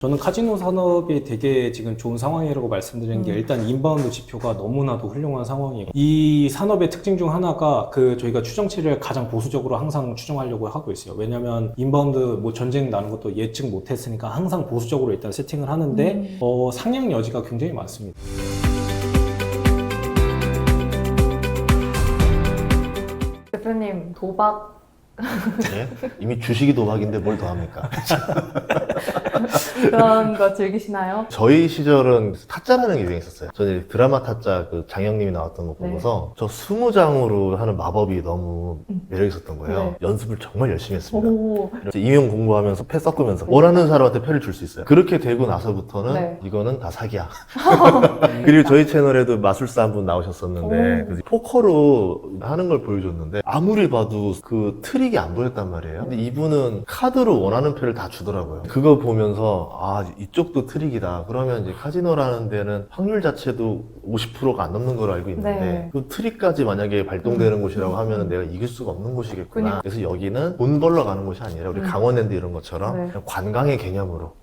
저는 카지노 산업이 되게 지금 좋은 상황이라고 말씀드린 게 일단 인바운드 지표가 너무나도 훌륭한 상황이고 이 산업의 특징 중 하나가 저희가 추정치를 가장 보수적으로 항상 추정하려고 하고 있어요. 왜냐면 인바운드 뭐 전쟁 나는 것도 예측 못했으니까 항상 보수적으로 일단 세팅을 하는데 상향 여지가 굉장히 많습니다. 대표님 도박 네? 이미 주식이 도박인데 뭘 더 합니까? 그런 거 즐기시나요? 저희 시절은 타짜라는 게 유행했었어요. 저는 드라마 타짜 그 장영님이 나왔던 거 보고서 저 20장으로 하는 마법이 너무 매력 있었던 거예요. 연습을 정말 열심히 했습니다. 오. 임용 공부하면서 패 섞으면서 원하는 사람한테 패를 줄 수 있어요. 그렇게 되고 나서부터는 이거는 다 사기야. 그리고 저희 채널에도 마술사 한 분 나오셨었는데 그래서 포커로 하는 걸 보여줬는데 아무리 봐도 그 트릭이 안 보였단 말이에요. 근데 이분은 카드로 원하는 패를 다 주더라고요. 그거 보면서 아 이쪽도 트릭이다. 그러면 이제 카지노라는 데는 확률 자체도 50%가 안 넘는 걸로 알고 있는데 그 트릭까지 만약에 발동되는 곳이라고 하면 내가 이길 수가 없는 곳이겠구나. 그래서 여기는 돈 벌러 가는 곳이 아니라 우리 강원랜드 이런 것처럼 그냥 관광의 개념으로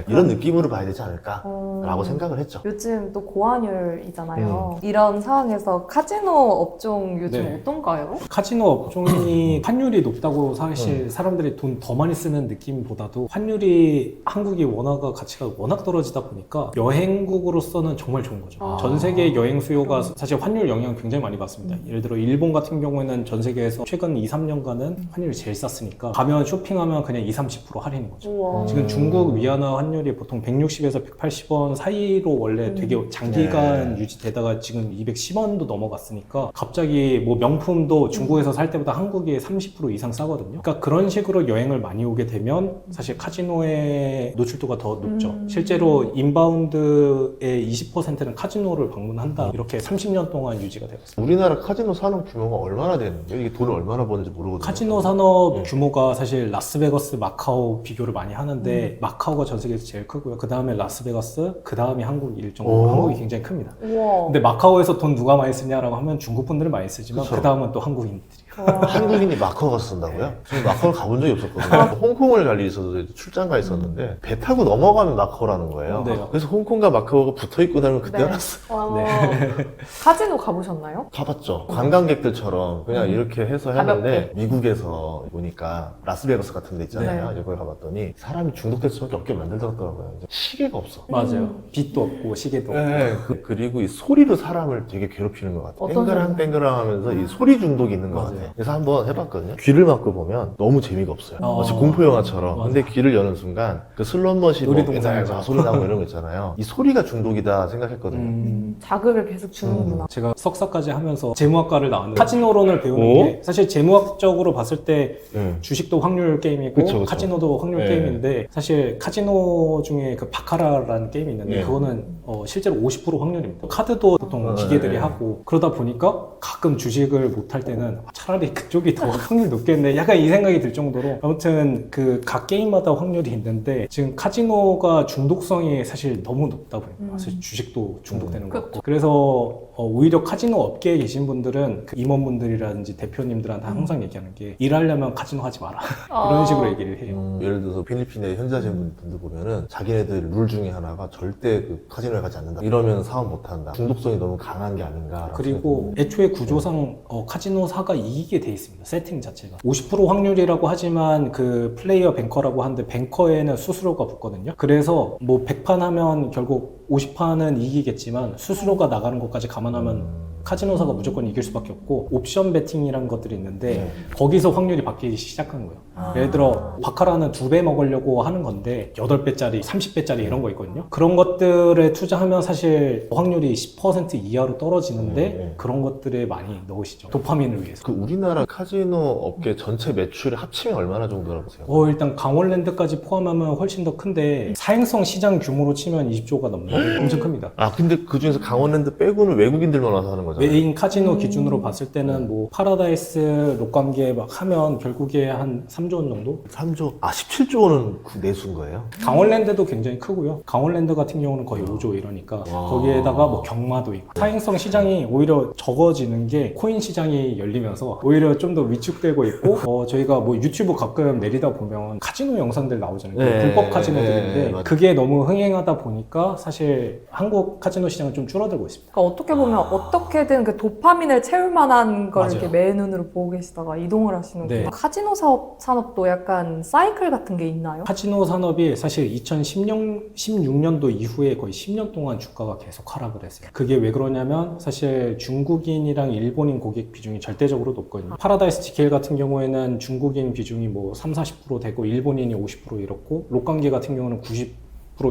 이런 느낌으로 봐야 되지 않을까 라고 생각을 했죠. 요즘 또 고환율이잖아요. 이런 상황에서 카지노 업종 요즘 어떤가요? 카지노 업종이 환율이 높다고 사실 사람들이 돈 더 많이 쓰는 느낌보다도 환율이 한국이 원화가 가치가 워낙 떨어지다 보니까 여행국으로서는 정말 좋은 거죠. 전 세계 여행 수요가 사실 환율 영향을 굉장히 많이 받습니다. 예를 들어 일본 같은 경우에는 전 세계에서 최근 2-3년간은 환율이 제일 쌌으니까 가면 쇼핑하면 그냥 20-30% 할인인 거죠. 우와. 지금 중국 위안화 환율이 보통 160에서 180원 사이로 원래 되게 장기간 유지되다가 지금 210원도 넘어갔으니까 갑자기 뭐 명품도 중국에서 살 때보다 한국이 30% 이상 싸거든요. 그러니까 그런 식으로 여행을 많이 오게 되면 사실 카지노의 노출도가 더 높죠. 실제로 인바운드의 20%는 카지노를 방문한다. 이렇게 30년 동안 유지가 되고 있습니다. 우리나라 카지노 산업 규모가 얼마나 되는데 이게 돈을 얼마나 버는지 모르거든요. 카지노 산업 규모가 사실 라스베가스, 마카오 비교를 많이 하는데 마카오가 전 세계에서 제일 크고요. 그 다음에 라스베가스, 그 다음이 한국일 정도로 한국이 굉장히 큽니다. 우와. 근데 마카오에서 돈 누가 많이 쓰냐라고 하면 중국 분들은 많이 쓰지만 그 다음은 또 한국인들이. 한국인이 마카오 가서 쓴다고요? 저는 마카오를 가본 적이 없었거든요. 홍콩을 갈 일이 있어서 출장 가 있었는데 배 타고 넘어가면 마카오라는 거예요. 그래서 홍콩과 마카오가 붙어있고 나면 그때 알았어요. 카지노 가보셨나요? 가봤죠. 관광객들처럼 그냥 이렇게 해서 했는데 미국에서 보니까 라스베가스 같은 데 있잖아요. 이제 거기 가봤더니 사람이 중독될 수밖에 없게 만들더라고요. 시계가 없어. 맞아요. 빛도 없고 시계도 없고. 그리고 이 소리로 사람을 되게 괴롭히는 것 같아요. 땡그랑 땡그랑 하면서 이 소리 중독이 있는 것 같아요. 그래서 한번 해봤거든요. 귀를 막고 보면 너무 재미가 없어요. 마치 공포 영화처럼. 근데 귀를 여는 순간 그 슬롯머신 놀이동산에서 소리 나고 이런 거 있잖아요. 이 소리가 중독이다 생각했거든요. 자극을 계속 주는구나. 제가 석사까지 하면서 재무학과를 나왔는데 카지노론을 배우는 게 사실 재무학적으로 봤을 때 주식도 확률 게임이고 카지노도 확률 게임인데 사실 카지노 중에 그 바카라라는 게임이 있는데 그거는 실제로 50% 확률입니다. 카드도 보통 기계들이 하고 그러다 보니까 가끔 주식을 못할 때는 차라리 그쪽이 더 확률 높겠네 약간 이 생각이 들 정도로 아무튼 그 각 게임마다 확률이 있는데 지금 카지노가 중독성이 사실 너무 높다 보니까 사실 주식도 중독되는 것 같고 그래서 오히려 카지노 업계에 계신 분들은 그 임원분들이라든지 대표님들한테 항상 얘기하는 게 일하려면 카지노 하지 마라 이런 식으로 얘기를 해요. 예를 들어서 필리핀에 현지하신 분들 보면은 자기네들 룰 중에 하나가 절대 그 카지노에 가지 않는다. 이러면 사업 못한다. 중독성이 너무 강한 게 아닌가. 그리고 애초에 구조상 카지노사가 이기게 돼 있습니다. 세팅 자체가 50% 확률이라고 하지만 그 플레이어 뱅커라고 하는데 뱅커에는 수수료가 붙거든요. 그래서 뭐 100판 하면 결국 50판은 이기겠지만 수수료가 나가는 것까지 감안하면 카지노사가 무조건 이길 수밖에 없고 옵션 베팅이라는 것들이 있는데 거기서 확률이 바뀌기 시작한 거예요. 예를 들어 바카라는 2배 먹으려고 하는 건데 8배짜리, 30배짜리 이런 거 있거든요. 그런 것들에 투자하면 사실 확률이 10% 이하로 떨어지는데 그런 것들에 많이 넣으시죠. 도파민을 위해서. 그 우리나라 카지노 업계 전체 매출이 합치면 얼마나 정도라고 보세요? 일단 강원랜드까지 포함하면 훨씬 더 큰데 사행성 시장 규모로 치면 20조가 넘는 엄청 큽니다. 근데 그 중에서 강원랜드 빼고는 외국인들만 와서 하는 거잖아요. 메인 카지노 기준으로 봤을 때는 뭐 파라다이스, 롯관계 막 하면 결국에 한 3조 원 정도? 3조, 17조 원은 내수인 거예요? 강원랜드도 굉장히 크고요. 강원랜드 같은 경우는 거의 5조 이러니까 거기에다가 뭐 경마도 있고 사행성 시장이 오히려 적어지는 게 코인 시장이 열리면서 오히려 좀 더 위축되고 있고 저희가 뭐 유튜브 가끔 내리다 보면 카지노 영상들 나오잖아요. 네, 불법 카지노들인데 네, 그게 너무 흥행하다 보니까 사실 한국 카지노 시장은 좀 줄어들고 있습니다. 그러니까 어떻게 보면 어떻게든 그 도파민을 채울 만한 걸 맞아요. 이렇게 매 눈으로 보고 계시다가 이동을 하시는구나. 네. 카지노 산업도 약간 사이클 같은 게 있나요? 카지노 산업이 사실 2016년도 이후에 거의 10년 동안 주가가 계속 하락을 했어요. 그게 왜 그러냐면 사실 중국인이랑 일본인 고객 비중이 절대적으로 높거든요. 파라다이스 지켈 같은 경우에는 중국인 비중이 뭐 30-40% 되고 일본인이 50% 이렇고 롯관계 같은 경우는 90%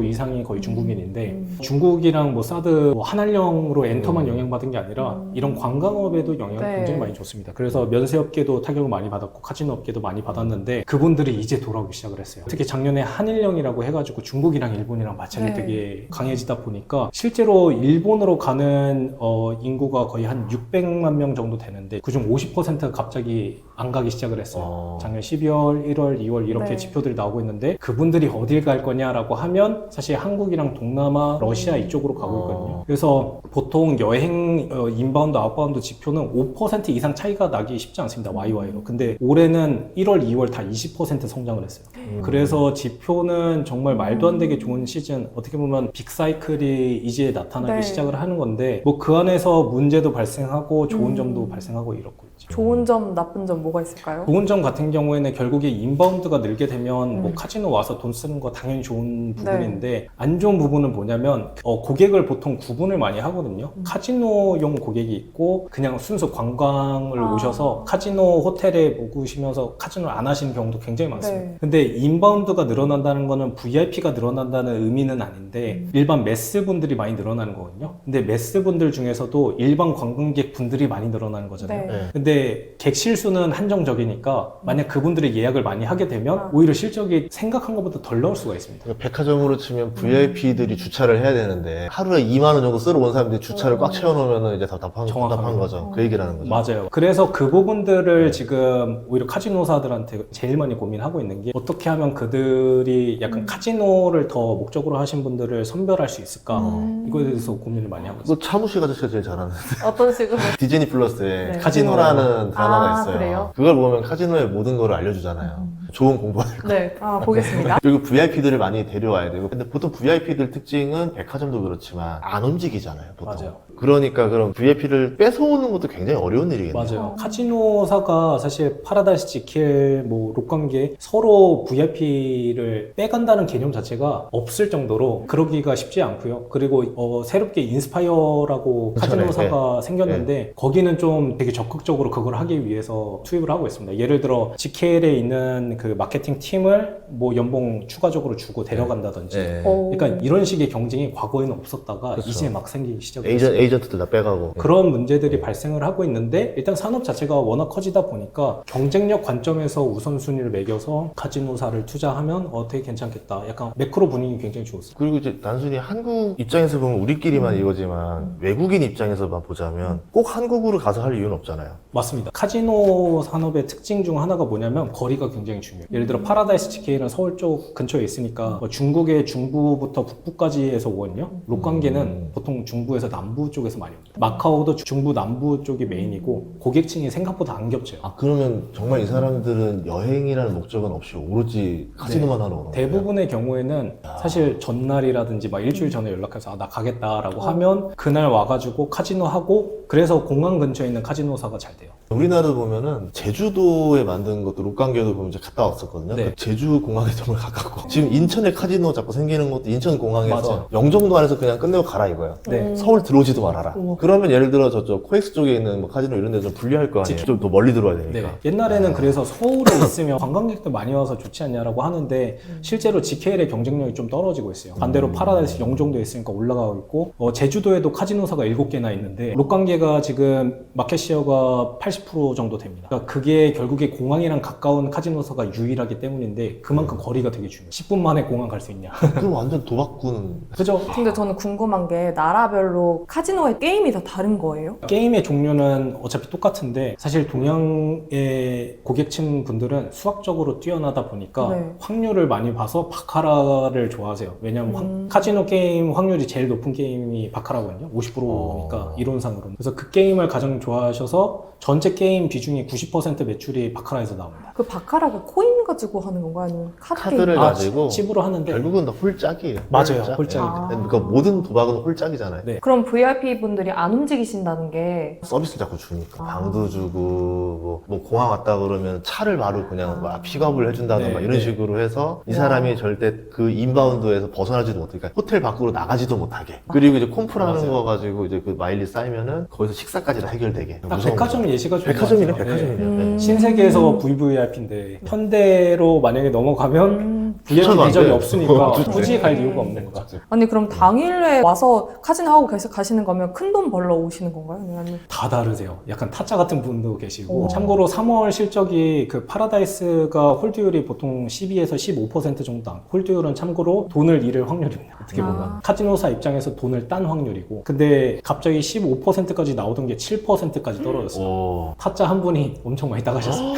이상이 거의 중국인인데 중국이랑 뭐 사드 뭐 한한령으로 엔터만 영향받은 게 아니라 이런 관광업에도 영향을 네. 굉장히 많이 줬습니다. 그래서 면세업계도 타격을 많이 받았고 카지노 업계도 많이 받았는데 그분들이 이제 돌아오기 시작을 했어요. 특히 작년에 한일령이라고 해가지고 중국이랑 일본이랑 마찰이 네. 되게 강해지다 보니까 실제로 일본으로 가는 인구가 거의 한 600만 명 정도 되는데 그중 50%가 갑자기 안 가기 시작을 했어요. 작년 12월, 1월, 2월 이렇게 네. 지표들이 나오고 있는데 그분들이 어딜 갈 거냐라고 하면 사실 한국이랑 동남아, 러시아 이쪽으로 가고 있거든요. 그래서 보통 여행 인바운드, 아웃바운드 지표는 5% 이상 차이가 나기 쉽지 않습니다. YY로. 근데 올해는 1월, 2월 다 20% 성장을 했어요. 그래서 지표는 정말 말도 안 되게 좋은 시즌, 어떻게 보면 빅사이클이 이제 나타나기 네. 시작을 하는 건데 뭐 그 안에서 문제도 발생하고 좋은 점도 발생하고 이렇고 있죠. 좋은 점, 나쁜 점 뭐가 있을까요? 좋은 점 같은 경우에는 결국에 인바운드가 늘게 되면 뭐 카지노 와서 돈 쓰는 거 당연히 좋은 부분인데 안 좋은 부분은 뭐냐면 고객을 보통 구분을 많이 하거든요. 카지노용 고객이 있고 그냥 순수 관광을 오셔서 카지노 호텔에 묵으시면서 카지노를 안 하시는 경우도 굉장히 많습니다. 네. 근데 인바운드가 늘어난다는 거는 VIP가 늘어난다는 의미는 아닌데 일반 매스 분들이 많이 늘어나는 거거든요. 근데 매스 분들 중에서도 일반 관광객 분들이 많이 늘어나는 거잖아요. 네. 근데 객실 수는 한정적이니까 만약 그분들이 예약을 많이 하게 되면 오히려 실적이 생각한 것보다 덜 나올 수가 있습니다. 그러니까 백화점으로 치면 VIP들이 주차를 해야 되는데 하루에 2만 원 정도 쓰러 온 사람들이 주차를 꽉 채워놓으면 이제 답답한 거죠. 그 얘기를 하는 거죠. 맞아요. 그래서 그 부분들을 지금 오히려 카지노사들한테 제일 많이 고민하고 있는 게 어떻게 하면 그들이 약간 카지노를 더 목적으로 하신 분들을 선별할 수 있을까 이거에 대해서 고민을 많이 하고 있어요. 그 차무씨 가족가 제일 잘하는데 어떤 식으로? 디즈니 플러스에 네. 카지노라는 단어가 있어요. 그래요? 그걸 보면 카지노의 모든 걸 알려주잖아요. 좋은 공부할 거. 네, 보겠습니다. 그리고 VIP들을 많이 데려와야 되고. 근데 보통 VIP들 특징은 백화점도 그렇지만 안 움직이잖아요, 보통. 맞아요. 그러니까 그럼 VIP를 뺏어오는 것도 굉장히 어려운 일이겠네요. 맞아요. 카지노사가 사실 파라다이스 지켈, 뭐 롯관계 서로 VIP를 빼간다는 개념 자체가 없을 정도로 그러기가 쉽지 않고요. 그리고 새롭게 인스파이어라고 카지노사가 생겼는데 거기는 좀 되게 적극적으로 그걸 하기 위해서 투입을 하고 있습니다. 예를 들어 지켈에 있는 그 마케팅 팀을 뭐 연봉 추가적으로 주고 데려간다든지. 그러니까 이런 식의 경쟁이 과거에는 없었다가 그렇죠. 이제 막 생기기 시작했어요. 에이전트들 다 빼가고. 그런 문제들이 발생을 하고 있는데 일단 산업 자체가 워낙 커지다 보니까 경쟁력 관점에서 우선순위를 매겨서 카지노사를 투자하면 되게 괜찮겠다. 약간 매크로 분위기 굉장히 좋았어요. 그리고 이제 단순히 한국 입장에서 보면 우리끼리만 이거지만 외국인 입장에서만 보자면 꼭 한국으로 가서 할 이유는 없잖아요. 맞습니다. 카지노 산업의 특징 중 하나가 뭐냐면 거리가 굉장히 중요해요. 예를 들어 파라다이스 지케이는 서울 쪽 근처에 있으니까 뭐 중국의 중부부터 북부까지 해서 오거든요. 롯관계는 보통 중부에서 남부 쪽에서 많이 옵니다. 마카오도 중부 남부 쪽이 메인이고 고객층이 생각보다 안 겹쳐요. 그러면 정말 이 사람들은 여행이라는 목적은 없이 오로지 카지노만 하러 오는 거예요? 대부분의 경우에는 사실 전날이라든지 막 일주일 전에 연락해서 나 가겠다라고 하면 그날 와가지고 카지노 하고 그래서 공항 근처에 있는 카지노사가 잘 돼요. 우리나라 보면은 제주도에 만든 것도 롯관계도 보면 이제 갔다 왔었거든요. 네. 그 제주 공항에 정말 가깝고 지금 인천에 카지노 자꾸 생기는 것도 인천 공항에서 맞아요. 영종도 안에서 그냥 끝내고 가라 이거예요. 네. 서울 들어오지도 말아라. 그러면 예를 들어 저쪽 코엑스 쪽에 있는 뭐 카지노 이런 데 좀 불리할 거 아니에요. 좀 더 멀리 들어와야 되니까. 네. 옛날에는 그래서 서울에 있으면 관광객들 많이 와서 좋지 않냐라고 하는데 실제로 GKL의 경쟁력이 좀 떨어지고 있어요. 반대로 파라다이스 영종도에 있으니까 올라가고 있고 제주도에도 카지노사가 7개나 있는데 롯관계가 지금 마켓시어가 80% 정도 됩니다. 그러니까 그게 결국에 공항이랑 가까운 카지노사가 유일하기 때문인데 그만큼 거리가 되게 중요해요. 10분 만에 공항 갈 수 있냐. 그럼 완전 도박꾼은 그죠? 근데 저는 궁금한 게 나라별로 카지노 카지노의 게임이 다 다른 거예요? 게임의 종류는 어차피 똑같은데 사실 동양의 고객층 분들은 수학적으로 뛰어나다 보니까 네. 확률을 많이 봐서 바카라를 좋아하세요. 왜냐하면 카지노 게임 확률이 제일 높은 게임이 바카라거든요. 50%니까 이론상으로는. 그래서 그 게임을 가장 좋아하셔서 전체 게임 비중이 90% 매출이 바카라에서 나옵니다. 그 바카라가 코인 가지고 하는 건가요? 아니면 카드를 게임? 가지고 칩으로 하는데 결국은 다 홀짝이에요. 맞아요. 홀짝. 홀짝입니다. 그러니까 모든 도박은 홀짝이잖아요. 네. 그럼 VIP 분들이 안 움직이신다는 게 서비스를 자꾸 주니까 방도 주고 뭐 공항 왔다 그러면 차를 바로 그냥 막 픽업을 해준다든가 네, 막 이런 네. 식으로 해서 이 사람이 절대 그 인바운드에서 벗어나지도 못하게 호텔 밖으로 나가지도 못하게 그리고 이제 콤프라는 맞아요. 거 가지고 이제 그 마일리 쌓이면은 거기서 식사까지 다 해결되게 딱 무서운 백화점 거죠. 예시가 좋은 백화점이네 것 같아요. 백화점이네 네. 네. 신세계에서 VVIP인데 현대로 만약에 넘어가면 VIP 추천도 안 대접이 돼. 없으니까 그치. 굳이 갈 이유가 없는 거죠. 아니 그럼 당일에 와서 카지노 하고 계속 가시는 거면 큰 돈 벌러 오시는 건가요? 아니면 다 다르세요. 약간 타짜 같은 분도 계시고 오. 참고로 3월 실적이 그 파라다이스가 홀드율이 보통 12에서 15% 정도 나고 홀드율은 참고로 돈을 잃을 확률입니다. 어떻게 보면 아. 카지노사 입장에서 돈을 딴 확률이고 근데 갑자기 15%까지 나오던 게 7%까지 떨어졌어요. 오. 타짜 한 분이 엄청 많이 따가셨어요.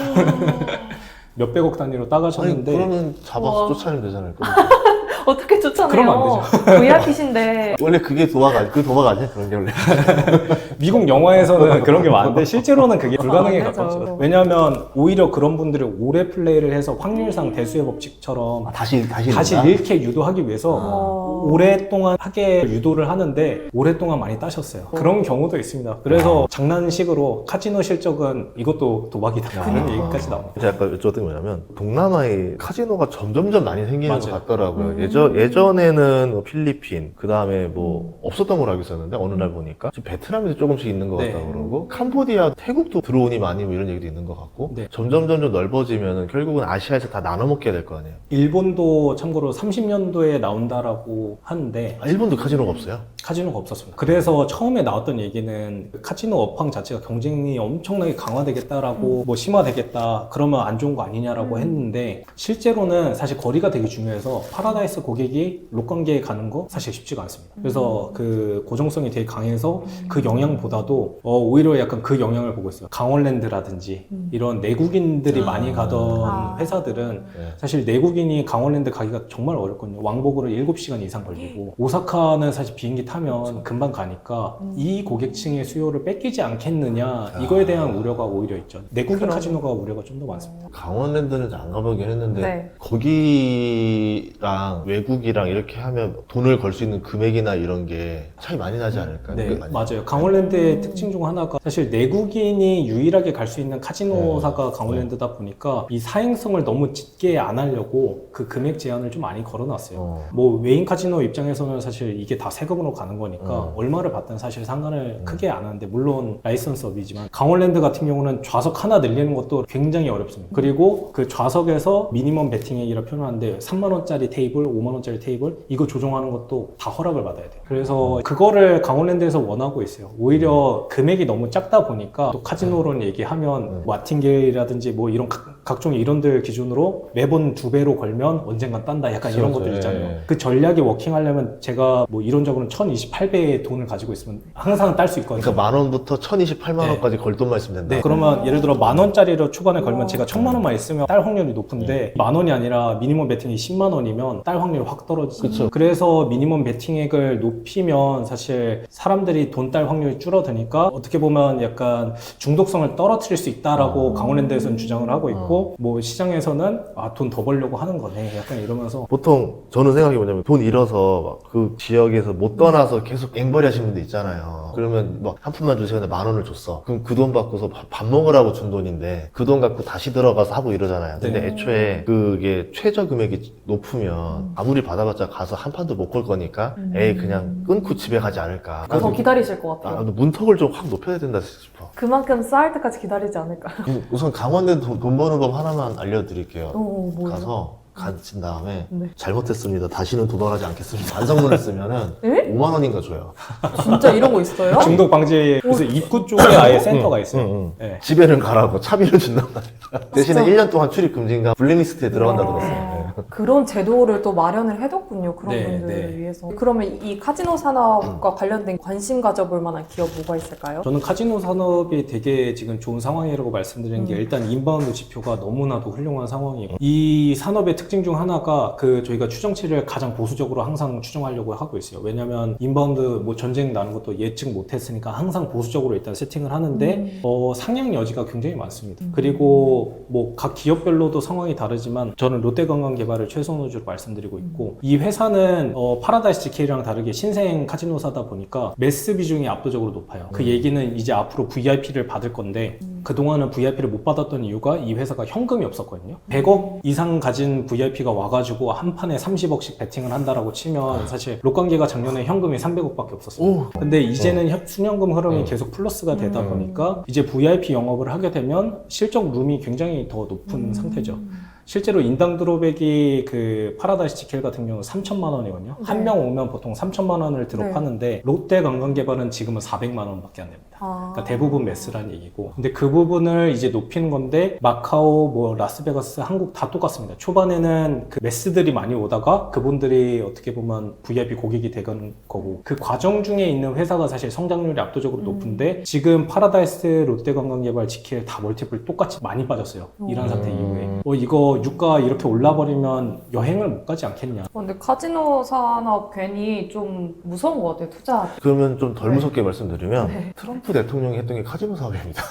몇백억 단위로 아니 따가셨는데 그러면 잡아서 우와. 쫓아내면 되잖아요. 어떻게 쫓아내요? 그러면 안 VIP신데 원래 그게 그 도박 아니야? 그런 게 원래. 미국 영화에서는 그런 게 많은데 실제로는 그게 불가능에 안 되죠. 가깝죠. 왜냐하면 오히려 그런 분들이 오래 플레이를 해서 확률상 대수의 법칙처럼 다시 다시 넣나? 잃게 유도하기 위해서 오랫동안 하게 유도를 하는데 오랫동안 많이 따셨어요. 그런 경우도 있습니다. 그래서 장난식으로 카지노 실적은 이것도 도박이다. 그런 얘기까지 나옵니다. 제가 아까 여쭤봤던 게 뭐냐면 동남아에 카지노가 점점점 많이 생기는 것 맞아요. 같더라고요. 예전에는 뭐 필리핀 그 다음에 뭐 없었던 걸로 알고 있었는데 어느 날 보니까 지금 베트남에도 조금씩 있는 것 네. 같다고 그러고 캄보디아, 태국도 들어오니 많이 뭐 이런 얘기도 있는 것 같고 네. 점점 넓어지면은 결국은 아시아에서 다 나눠 먹게 될 거 아니에요. 일본도 참고로 30년도에 나온다라고 하는데 일본도 카지노가 없어요. 카지노가 없었습니다. 그래서 처음에 나왔던 얘기는 카지노 업황 자체가 경쟁이 엄청나게 강화되겠다라고 뭐 심화되겠다 그러면 안 좋은 거 아니냐라고 했는데 실제로는 사실 거리가 되게 중요해서 파라다이스 고객이 롯관계에 가는 거 사실 쉽지가 않습니다. 그래서 그 고정성이 되게 강해서 그 영향보다도 오히려 약간 그 영향을 보고 있어요. 강원랜드라든지 이런 내국인들이 많이 가던 회사들은 네. 사실 내국인이 강원랜드 가기가 정말 어렵거든요. 왕복으로 7시간 이상 걸리고 오사카는 사실 비행기 타면 금방 가니까 이 고객층의 수요를 뺏기지 않겠느냐 이거에 대한 우려가 오히려 있죠. 내국인 카지노가 우려가 좀 더 많습니다. 강원랜드는 안 가보긴 했는데 네. 거기랑 외국이랑 이렇게 하면 돈을 걸 수 있는 금액이나 이런 게 차이 많이 나지 않을까요? 네, 그게 많이 맞아요. 강원랜드의 특징 중 하나가 사실 내국인이 유일하게 갈 수 있는 카지노사가 강원랜드다 보니까 이 사행성을 너무 짙게 안 하려고 그 금액 제한을 좀 많이 걸어놨어요. 뭐 외인 카지노 입장에서는 사실 이게 다 세금으로 가는 거니까 얼마를 받든 사실 상관을 크게 안 하는데 물론 라이선스업이지만 강원랜드 같은 경우는 좌석 하나 늘리는 것도 굉장히 어렵습니다. 그리고 그 좌석에서 미니멈 베팅액이라 표현하는데 3만 원짜리 테이블, 5만 원짜리 테이블 이거 조정하는 것도 다 허락을 받아야 돼요. 그래서 그거를 강원랜드에서 원하고 있어요. 오히려 금액이 너무 작다 보니까 또 카지노론 얘기하면 뭐 아팅게이라든지 뭐 이런 각종 이론들 기준으로 매번 2배로 걸면 언젠간 딴다 약간 이런 것들 있잖아요. 네. 그 전략이 워킹하려면 제가 뭐 이론적으로는 1028배의 돈을 가지고 있으면 항상 딸 수 있거든요. 그러니까 10,000원부터 1,028만 원까지 걸 돈만 있으면 된다. 네, 그러면 예를 들어 10,000원짜리로 초반에 걸면 제가 1,000만 원만 있으면 딸 확률이 높은데 10,000원이 아니라 미니멈 베팅이 10만 원이면 딸 확률이 확 떨어지죠. 그쵸. 그래서 미니멈 베팅액을 높이면 사실 사람들이 돈 딸 확률이 줄어드니까 어떻게 보면 약간 중독성을 떨어뜨릴 수 있다라고 강원랜드에서는 주장을 하고 있고 뭐 시장에서는 돈 더 벌려고 하는 거네 약간 이러면서 보통 저는 생각이 뭐냐면 돈 잃어서 막그 지역에서 못 떠나서 계속 앵벌이 하시는 분들 있잖아요. 그러면 막 한 푼만 주세요. 근데 10,000원을 줬어. 그럼 그 돈 받고서 밥 먹으라고 준 돈인데 그 돈 갖고 다시 들어가서 하고 이러잖아요. 근데 네. 애초에 그게 최저 금액이 높으면 아무리 받아봤자 가서 한 판도 못 걸 거니까 에이 그냥 끊고 집에 가지 않을까. 더 기다리실 것 같아요. 나도 문턱을 좀 확 높여야 된다 싶어. 그만큼 쌓일 때까지 기다리지 않을까요? 우선 강원랜드 돈 버는 법 하나만 알려드릴게요. 뭐예요? 가서 가신 다음에 네. 잘못했습니다. 다시는 도박하지 않겠습니다. 반성문을 쓰면은 에? 5만 원인가 줘요. 진짜 이런 거 있어요? 중독 방지 그래서 입구 쪽에 아예 센터가 있어요. 네. 집에는 가라고 차비를 준단 말이야. 대신에 1년 동안 출입 금지인가 블랙리스트에 들어간다 들었어요. 그런 제도를 또 마련을 해뒀군요. 그런 네, 분들을 네. 위해서. 그러면 이 카지노 산업과 관련된 관심 가져볼 만한 기업 뭐가 있을까요? 저는 카지노 산업이 되게 지금 좋은 상황이라고 말씀드린 게 일단 인바운드 지표가 너무나도 훌륭한 상황이고 이 산업의 특징 중 하나가 저희가 추정치를 가장 보수적으로 항상 추정하려고 하고 있어요. 왜냐면 인바운드 뭐 전쟁 나는 것도 예측 못했으니까 항상 보수적으로 일단 세팅을 하는데 상향 여지가 굉장히 많습니다. 그리고 뭐 각 기업별로도 상황이 다르지만 저는 롯데관광개발을 최선호주로 말씀드리고 있고 이 회사는 파라다이스 GK랑 다르게 신생 카지노사다 보니까 매스 비중이 압도적으로 높아요. 그 얘기는 이제 앞으로 VIP를 받을 건데 그동안은 VIP를 못 받았던 이유가 이 회사가 현금이 없었거든요. 100억 이상 가진 VIP가 와가지고 한 판에 30억씩 베팅을 한다라고 치면 사실 롯관계가 작년에 현금이 300억밖에 없었어요. 근데 이제는 순현금 흐름이 계속 플러스가 되다 보니까 이제 VIP 영업을 하게 되면 실적 룸이 굉장히 더 높은 상태죠. 실제로 인당 드롭액이 그 파라다이스 지켈 같은 경우는 3천만 원이거든요. 한 명 오면 보통 3천만 원을 드롭하는데 롯데 관광개발은 지금은 400만 원밖에 안 됩니다. 그러니까 대부분 매스란 얘기고. 근데 그 부분을 이제 높이는 건데 마카오, 뭐 라스베가스, 한국 다 똑같습니다. 초반에는 그 매스들이 많이 오다가 그분들이 어떻게 보면 VIP 고객이 되는 거고 그 과정 중에 있는 회사가 사실 성장률이 압도적으로 높은데 지금 파라다이스, 롯데 관광개발, 지켈 다 멀티플 똑같이 많이 빠졌어요. 이런 사태 이후에. 이거 유가 이렇게 올라버리면 여행을 못 가지 않겠냐. 근데 카지노 산업 괜히 좀 무서운 것 같아요. 투자. 그러면 좀 덜 무섭게 말씀드리면 트럼프 대통령이 했던 게 카지노 사업입니다.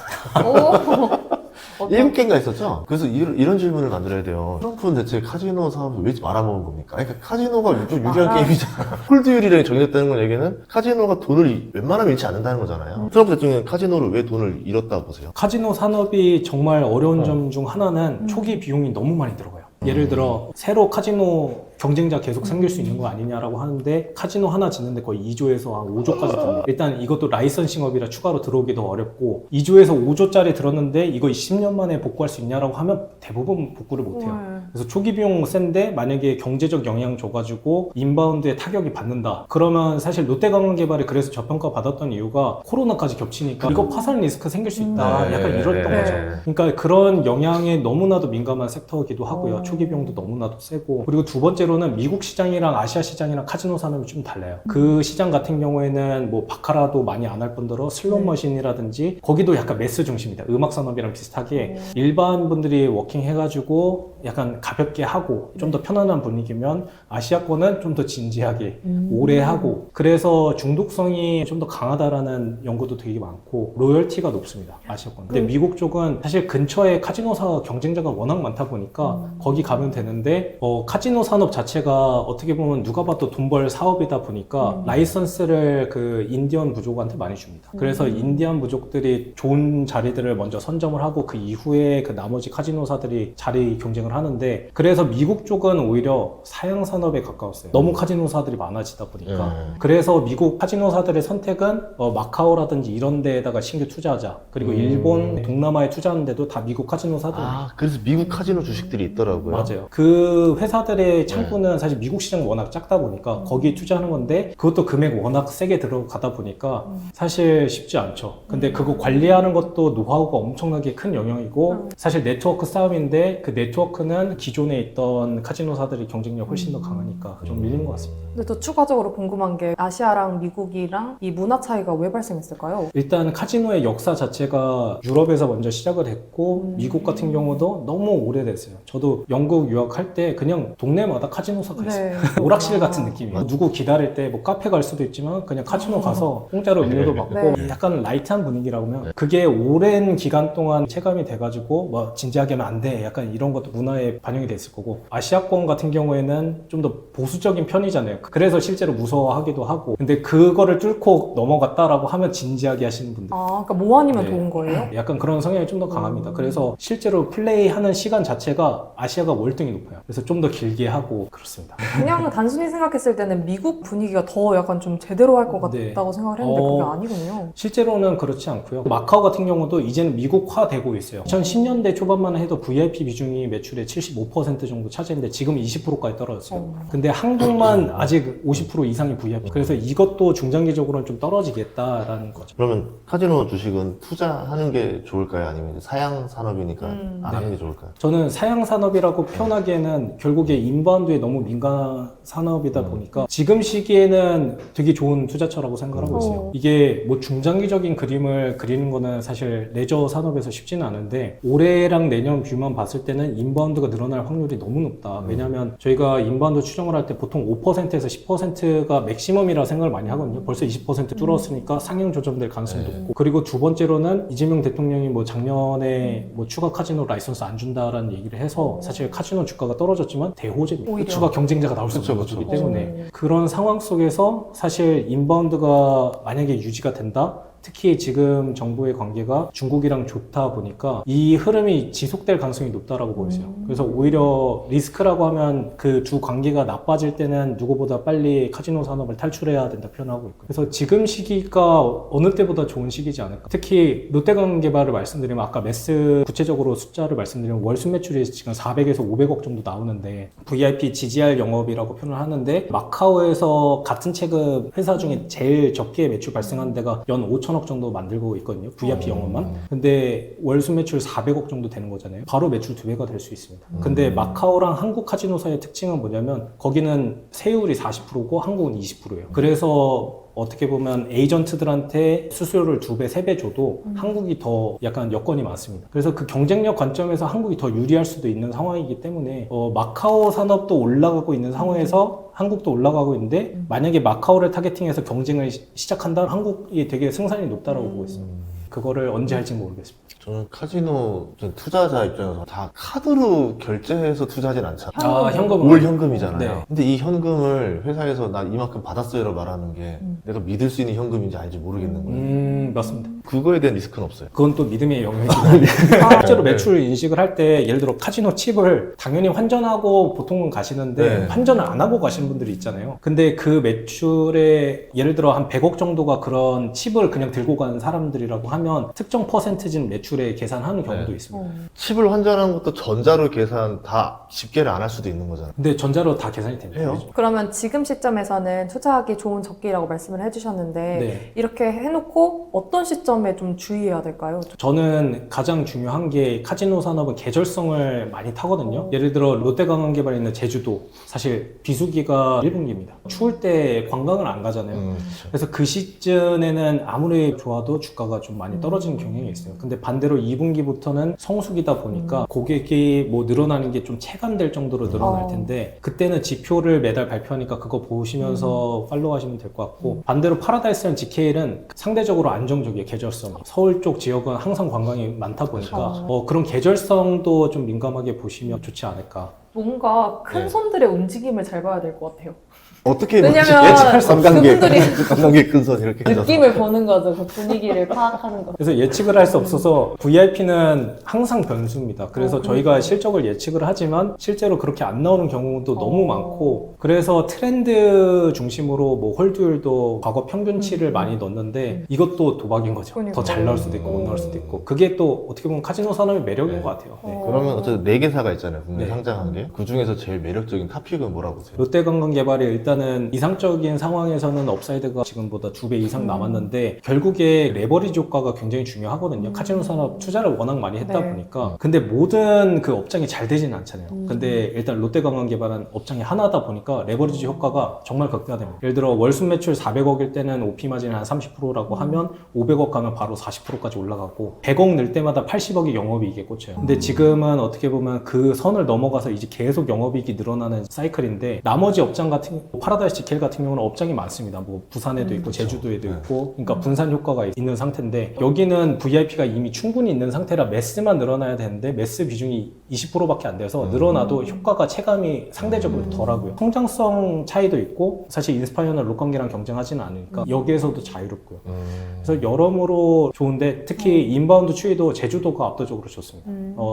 오. 7개인가 있었죠? 그래서 이런 질문을 만들어야 돼요. 트럼프는 대체 카지노 사업을 왜 말아먹은 겁니까? 그러니까 카지노가 좀 유리한 게임이잖아. 홀드율이라고 정의됐다는 건 얘기는 카지노가 돈을 웬만하면 잃지 않는다는 거잖아요. 트럼프 대통령은 카지노를 왜 돈을 잃었다고 보세요? 카지노 산업이 정말 어려운 점 중 하나는 초기 비용이 너무 많이 들어가요. 예를 들어 새로 카지노 경쟁자 계속 생길 수 있는 거 아니냐라고 하는데 카지노 하나 짓는데 거의 2조에서 한 5조까지 듭니다. 일단 이것도 라이선싱업이라 추가로 들어오기도 어렵고 2조에서 5조짜리 들었는데 이거 10년 만에 복구할 수 있냐라고 하면 대부분 복구를 못해요. 그래서 초기 비용 센데 만약에 경제적 영향 줘가지고 인바운드에 타격이 받는다. 그러면 사실 롯데관광개발이 그래서 저평가 받았던 이유가 코로나까지 겹치니까 이거 파산 리스크 생길 수 있다. 약간 이랬던 거죠. 그러니까 그런 영향에 너무나도 민감한 섹터이기도 하고요. 초기 비용도 너무나도 세고 그리고 두 번째로는 미국 시장이랑 아시아 시장이랑 카지노 산업이 좀 달라요. 그 시장 같은 경우에는 뭐 바카라도 많이 안 할 뿐더러 슬롯 머신이라든지 거기도 약간 매스 중심이다. 음악 산업이랑 비슷하게 일반 분들이 워킹 해가지고 약간 가볍게 하고 좀 더 편안한 분위기면 아시아권은 좀 더 진지하게 오래 하고 그래서 중독성이 좀 더 강하다라는 연구도 되게 많고 로열티가 높습니다. 아시아권. 근데 미국 쪽은 사실 근처에 카지노사 경쟁자가 워낙 많다 보니까 거기 가면 되는데 카지노 산업 자체가 어떻게 보면 누가 봐도 돈 벌 사업이다 보니까 라이선스를 그 인디언 부족한테 많이 줍니다. 그래서 인디언 부족들이 좋은 자리들을 먼저 선점을 하고 그 이후에 그 나머지 카지노사들이 자리 경쟁을 하는데 그래서 미국 쪽은 오히려 사양 산업에 가까웠어요. 너무 카지노사들이 많아지다 보니까 그래서 미국 카지노사들의 선택은 마카오라든지 이런 데에다가 신규 투자하자. 그리고 일본, 동남아에 투자하는데도 다 미국 카지노사들. 그래서 미국 카지노 주식들이 있더라고요. 맞아요. 그 회사들의 창구는 사실 미국 시장 워낙 작다 보니까 거기에 투자하는 건데 그것도 금액 워낙 세게 들어가다 보니까 사실 쉽지 않죠. 근데 그거 관리하는 것도 노하우가 엄청나게 큰 영역이고 사실 네트워크 싸움인데 그 네트워크는 기존에 있던 카지노사들이 경쟁력 훨씬 더 강하니까 좀 밀리는 것 같습니다. 근데 또 추가적으로 궁금한 게 아시아랑 미국이랑 이 문화 차이가 왜 발생했을까요? 일단 카지노의 역사 자체가 유럽에서 먼저 시작을 했고 미국 같은 경우도 너무 오래됐어요. 저도 영국 유학할 때 그냥 동네마다 카지노사가 있어요. 오락실 같은 느낌이에요. 누구 기다릴 때 뭐 카페 갈 수도 있지만 그냥 카지노 가서 공짜로 음료도 받고 약간 라이트한 분위기라고 하면 그게 오랜 기간 동안 체감이 돼가지고 뭐 진지하게 하면 안 돼. 약간 이런 것도 문화에 반영이 됐을 거고 아시아권 같은 경우에는 좀 더 보수적인 편이잖아요. 그래서 실제로 무서워하기도 하고 근데 그거를 뚫고 넘어갔다라고 하면 진지하게 하시는 분들 그러니까 뭐 아니면 좋은 거예요? 약간 그런 성향이 좀 더 강합니다. 그래서 실제로 플레이하는 시간 자체가 아시아가 월등히 높아요. 그래서 좀 더 길게 하고 그렇습니다. 그냥 단순히 생각했을 때는 미국 분위기가 더 약간 좀 제대로 할 것 네. 같다고 생각을 했는데 그게 아니군요. 실제로는 그렇지 않고요. 마카오 같은 경우도 이제는 미국화되고 있어요. 2010년대 초반만 해도 VIP 비중이 매출의 75% 정도 차지했는데 지금 20%까지 떨어졌어요. 근데 한국만 아직 50% 이상이 VIP. 그래서 이것도 중장기적으로는 좀 떨어지겠다라는 거죠. 그러면 카지노 주식은 투자하는 게 좋을까요? 아니면 이제 사양 산업이니까 안 하는 게 좋을까요? 저는 사양 산업이라고 표현하기에는 결국에 인바운드에 너무 민감한 산업이다 보니까 지금 시기에는 되게 좋은 투자처라고 생각하고 있어요. 이게 뭐 중장기적인 그림을 그리는 거는 사실 레저 산업에서 쉽지는 않은데 올해랑 내년 뷰만 봤을 때는 인바운드가 늘어날 확률이 너무 높다. 왜냐하면 저희가 인바운드 추정을 할 때 보통 5%에서 10%가 맥시멈이라 생각을 많이 하거든요. 벌써 20% 뚫었으니까 상향 조정될 가능성이 높고, 그리고 두 번째로는 이재명 대통령이 뭐 작년에 뭐 추가 카지노 라이선스 안 준다라는 얘기를 해서 사실 카지노 주가가 떨어졌지만 대호재입니다. 오히려. 추가 경쟁자가 나올 수 없는 거기 때문에 그런 상황 속에서 사실 인바운드가 만약에 유지가 된다? 특히 지금 정부의 관계가 중국이랑 좋다 보니까 이 흐름이 지속될 가능성이 높다라고 보여요. 그래서 오히려 리스크라고 하면 그 두 관계가 나빠질 때는 누구보다 빨리 카지노 산업을 탈출해야 된다 표현하고 있고, 그래서 지금 시기가 어느 때보다 좋은 시기지 않을까. 특히 롯데관광개발을 말씀드리면 아까 매스 구체적으로 숫자를 말씀드리면 월순 매출이 지금 400에서 500억 정도 나오는데 VIP GGR 영업이라고 표현을 하는데 마카오에서 같은 체급 회사 중에 제일 적게 매출 발생하는 데가 연 5천억 정도 만들고 있거든요. VIP 영업만. 근데 월순 매출 400억 정도 되는 거잖아요. 바로 매출 2배가 될 수 있습니다. 근데 마카오랑 한국 카지노사의 특징은 뭐냐면 거기는 세율이 40%고 한국은 20%예요. 그래서 어떻게 보면 에이전트들한테 수수료를 2배, 3배 줘도 한국이 더 약간 여건이 많습니다. 그래서 그 경쟁력 관점에서 한국이 더 유리할 수도 있는 상황이기 때문에 마카오 산업도 올라가고 있는 상황에서 한국도 올라가고 있는데 만약에 마카오를 타겟팅해서 경쟁을 시작한다? 한국이 되게 승산이 높다라고 보고 있습니다. 그거를 언제 할지 모르겠습니다. 저는 카지노 투자자 입장에서 다 카드로 결제해서 투자하진 않잖아요. 아, 현금은? 올 현금이잖아요. 네. 근데 이 현금을 회사에서 나 이만큼 받았어요라고 말하는 게 내가 믿을 수 있는 현금인지 아닌지 모르겠는 거예요. 맞습니다. 그거에 대한 리스크는 없어요. 그건 또 믿음의 영역이긴 한데 실제로 매출 인식을 할 때 예를 들어 카지노 칩을 당연히 환전하고 보통은 가시는데 환전을 안 하고 가시는 분들이 있잖아요. 근데 그 매출에 예를 들어 한 100억 정도가 그런 칩을 그냥 들고 간 사람들이라고 하면 특정 퍼센트진 매출에 계산하는 경우도 있습니다. 칩을 환전하는 것도 전자로 계산 다 집계를 안 할 수도 있는 거잖아요. 근데 전자로 다 계산이 됩니다. 해요? 그러면 지금 시점에서는 투자하기 좋은 적기라고 말씀을 해주셨는데 네. 이렇게 해놓고 어떤 시점에 좀 주의해야 될까요? 저는 가장 중요한 게 카지노 산업은 계절성을 많이 타거든요. 예를 들어 롯데관광개발에 있는 제주도 사실 비수기가 1분기입니다. 추울 때 관광을 안 가잖아요. 그래서 그 시즌에는 아무리 좋아도 주가가 좀 많이 떨어지는 경향이 있어요. 근데 반대로 2분기부터는 성수기다 보니까 고객이 뭐 늘어나는 게 좀 체감될 정도로 늘어날 텐데 그때는 지표를 매달 발표하니까 그거 보시면서 팔로우 하시면 될 것 같고, 반대로 파라다이스랑 GKL은 상대적으로 안정적이에요. 계절성. 서울 쪽 지역은 항상 관광이 많다 보니까 그런 계절성도 좀 민감하게 보시면 좋지 않을까. 뭔가 큰 손들의 움직임을 잘 봐야 될 것 같아요. 어떻게 왜냐면 예측할 수 없는 그분들이 관광객 큰손 이렇게 앉아서. 느낌을 보는 거죠. 그 분위기를 파악하는 거. 그래서 예측을 할 수 없어서 VIP는 항상 변수입니다. 그래서 저희가 실적을 예측을 하지만 실제로 그렇게 안 나오는 경우도 너무 많고, 그래서 트렌드 중심으로 뭐 홀드율도 과거 평균치를 많이 넣었는데 이것도 도박인 거죠. 더 잘 나올 수도 있고 못 나올 수도 있고. 그게 또 어떻게 보면 카지노 산업의 매력인 것 같아요. 네. 그러면 어쨌든 4개사가 있잖아요. 국내 네. 상장한 게. 그 중에서 제일 매력적인 탑픽은 뭐라고 보세요? 롯데관광개발이 일단은 이상적인 상황에서는 업사이드가 지금보다 2배 이상 남았는데 결국에 레버리지 효과가 굉장히 중요하거든요. 카지노 산업 투자를 워낙 많이 했다 보니까. 근데 모든 그 업장이 잘 되지는 않잖아요. 근데 일단 롯데관광개발은 업장이 하나다 보니까 레버리지 효과가 정말 극대화됩니다. 예를 들어 월순 매출 400억일 때는 OP 마진이 한 30%라고 하면 500억 가면 바로 40%까지 올라가고 100억 늘 때마다 80억이 영업이익에 꽂혀요. 근데 지금은 어떻게 보면 그 선을 넘어가서 이제 계속 영업이익이 늘어나는 사이클인데 나머지 업장 같은 파라다이스 지켈 같은 경우는 업장이 많습니다. 뭐 부산에도 있고 제주도에도 있고 그러니까 분산 효과가 있는 상태인데 여기는 VIP가 이미 충분히 있는 상태라 매스만 늘어나야 되는데 매스 비중이 20%밖에 안 돼서 늘어나도 효과가 체감이 상대적으로 덜하고요. 성장성 차이도 있고 사실 인스파이어는 롯관계랑 경쟁하지는 않으니까 여기에서도 자유롭고요. 그래서 여러모로 좋은데 특히 인바운드 추이도 제주도가 압도적으로 좋습니다.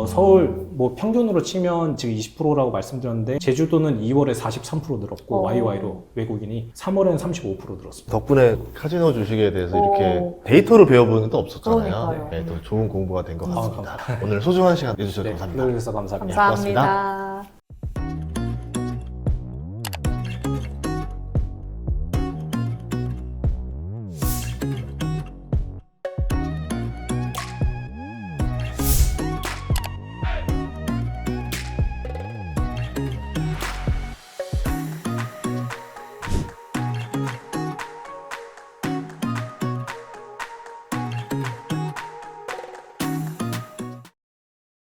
서울 뭐 평균으로 치면 지금 20%라고 말씀드렸는데 제주도는 2월에 43% 늘었고 YY로 외국인이 3월에는 35% 늘었습니다. 덕분에 카지노 주식에 대해서 이렇게 데이터로 배워보는 게 또 없었잖아요. 네, 또 좋은 공부가 된 것 같습니다. 오늘 소중한 시간 내주셔서 감사합니다. 그래서 감사합니다. 감사합니다.